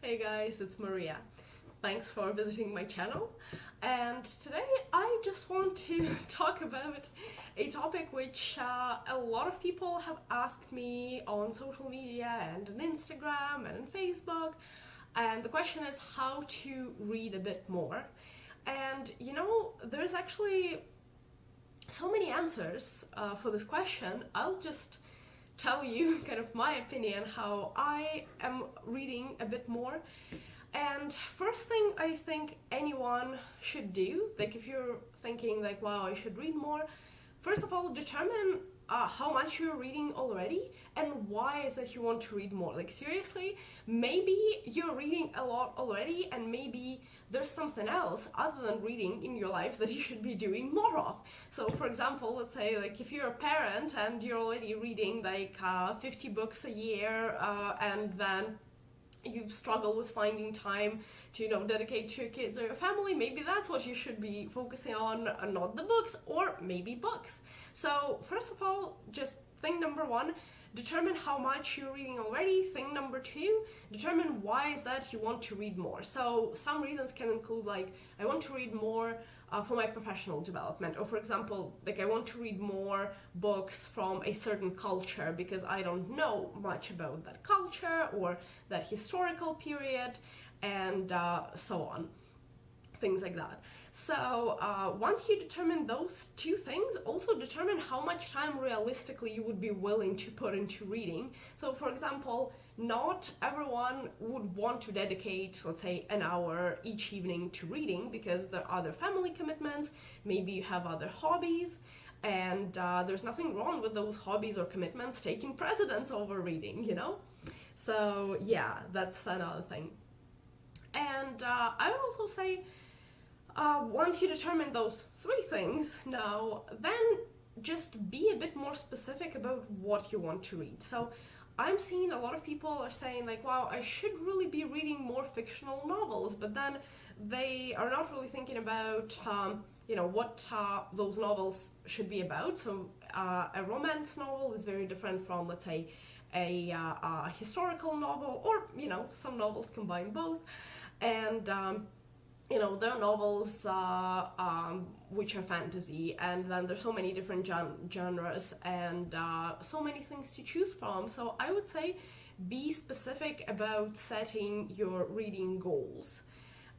Hey guys, it's Mariya. Thanks for visiting my channel. And today I just want to talk about a topic which a lot of people have asked me on social media and on Instagram and on Facebook. And the question is how to read a bit more. And there's actually so many answers for this question. I'll just tell you kind of my opinion how I am reading a bit more. And first thing I think anyone should do, like if you're thinking like, wow, I should read more, first of all, determine how much you're reading already and why is that you want to read more. Like seriously, maybe you're reading a lot already and maybe there's something else other than reading in your life that you should be doing more of. So for example, let's say like if you're a parent and you're already reading like 50 books a year and then you've struggled with finding time to dedicate to your kids or your family, maybe that's what you should be focusing on, not the books, or maybe books. So first of all, just thing number one, determine how much you're reading already. Thing number two, determine why is that you want to read more. So some reasons can include like, I want to read more for my professional development, or for example, like I want to read more books from a certain culture because I don't know much about that culture or that historical period, and so on, things like that. So once you determine those two things, also determine how much time realistically you would be willing to put into reading. So for example, not everyone would want to dedicate, let's say, an hour each evening to reading because there are other family commitments, maybe you have other hobbies, and there's nothing wrong with those hobbies or commitments taking precedence over reading, So yeah, that's another thing. And I would also say, once you determine those three things, now then just be a bit more specific about what you want to read. So I'm seeing a lot of people are saying like, wow, I should really be reading more fictional novels, but then they are not really thinking about what those novels should be about. So a romance novel is very different from, let's say, a historical novel, or some novels combine both. And there are novels which are fantasy, and then there's so many different genres and so many things to choose from. So I would say be specific about setting your reading goals.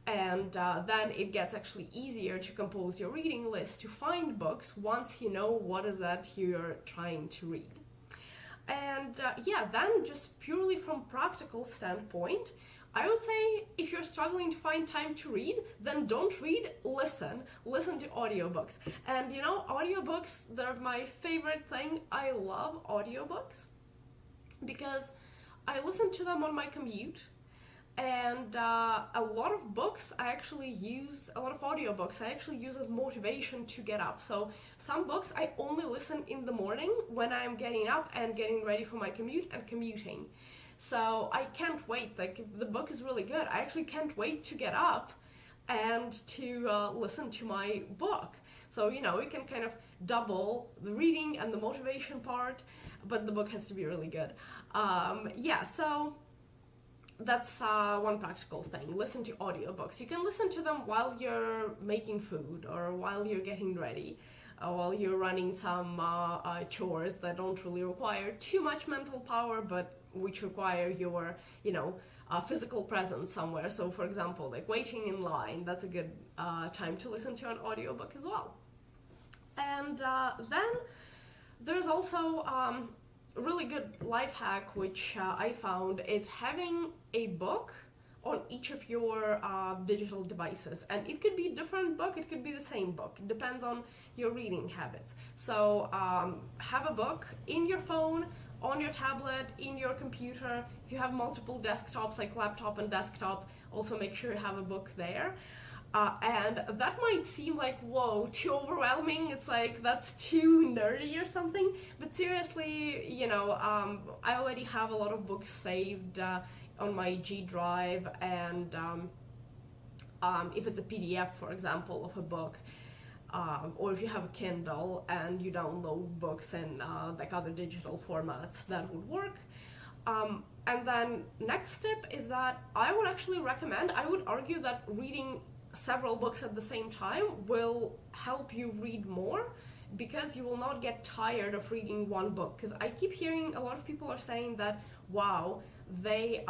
And then it gets actually easier to compose your reading list, to find books once you know what is that you're trying to read. And then just purely from practical standpoint, I would say if you're struggling to find time to read, then don't read, listen to audiobooks. And audiobooks, they're my favorite thing. I love audiobooks because I listen to them on my commute, and a lot of audiobooks I actually use as motivation to get up. So some books I only listen in the morning when I'm getting up and getting ready for my commute and commuting. So I can't wait, like if the book is really good, I actually can't wait to get up and to listen to my book. So you can kind of double the reading and the motivation part, but the book has to be really good. So that's one practical thing. Listen to audiobooks. You can listen to them while you're making food, or while you're getting ready, while you're running some chores that don't really require too much mental power, but which require your physical presence somewhere. So for example, like waiting in line, that's a good time to listen to an audiobook as well. And then there's also a really good life hack which I found, is having a book on each of your digital devices. And it could be a different book, it could be the same book, it depends on your reading habits. So have a book in your phone, on your tablet, in your computer. If you have multiple desktops like laptop and desktop, also make sure you have a book there. And that might seem like, whoa, too overwhelming, it's like that's too nerdy or something, but seriously, I already have a lot of books saved on my G drive, and if it's a PDF, for example, of a book, or if you have a Kindle and you download books in like other digital formats, that would work. And then next tip is that I would actually recommend, I would argue that reading several books at the same time will help you read more, because you will not get tired of reading one book. Because I keep hearing a lot of people are saying that, wow, they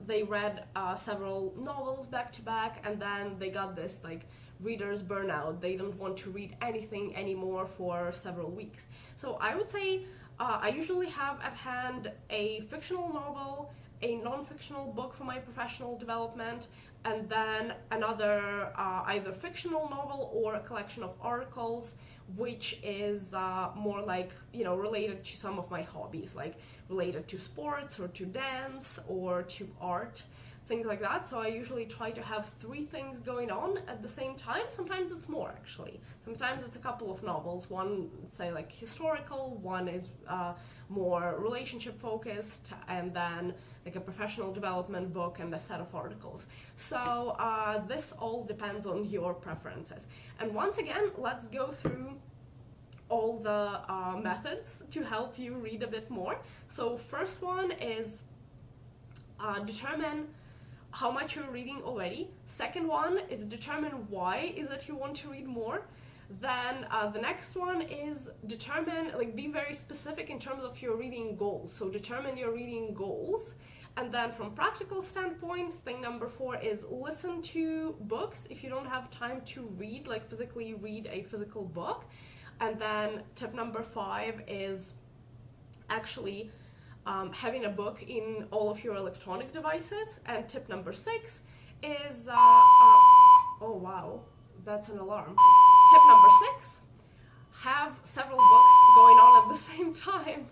read several novels back to back, and then they got this like reader's burnout. They don't want to read anything anymore for several weeks. So I would say I usually have at hand a fictional novel, a non-fictional book for my professional development, and then another either fictional novel or a collection of articles, which is more like, you know, related to some of my hobbies, like related to sports or to dance or to art, things like that. So I usually try to have 3 things going on at the same time. Sometimes it's more, actually. Sometimes it's a couple of novels. One, say, like historical, one is more relationship focused, and then like a professional development book and a set of articles. So this all depends on your preferences. And once again, let's go through all the methods to help you read a bit more. So first one is determine how much you're reading already. Second one is determine why is it you want to read more. Then the next one is determine, like, be very specific in terms of your reading goals. So determine your reading goals. And then from practical standpoint, thing number 4 is listen to books if you don't have time to read, like physically read a physical book. And then tip number 5 is actually having a book in all of your electronic devices. And tip number 6 is, oh wow, that's an alarm. Tip number 6, have several books going on at the same time.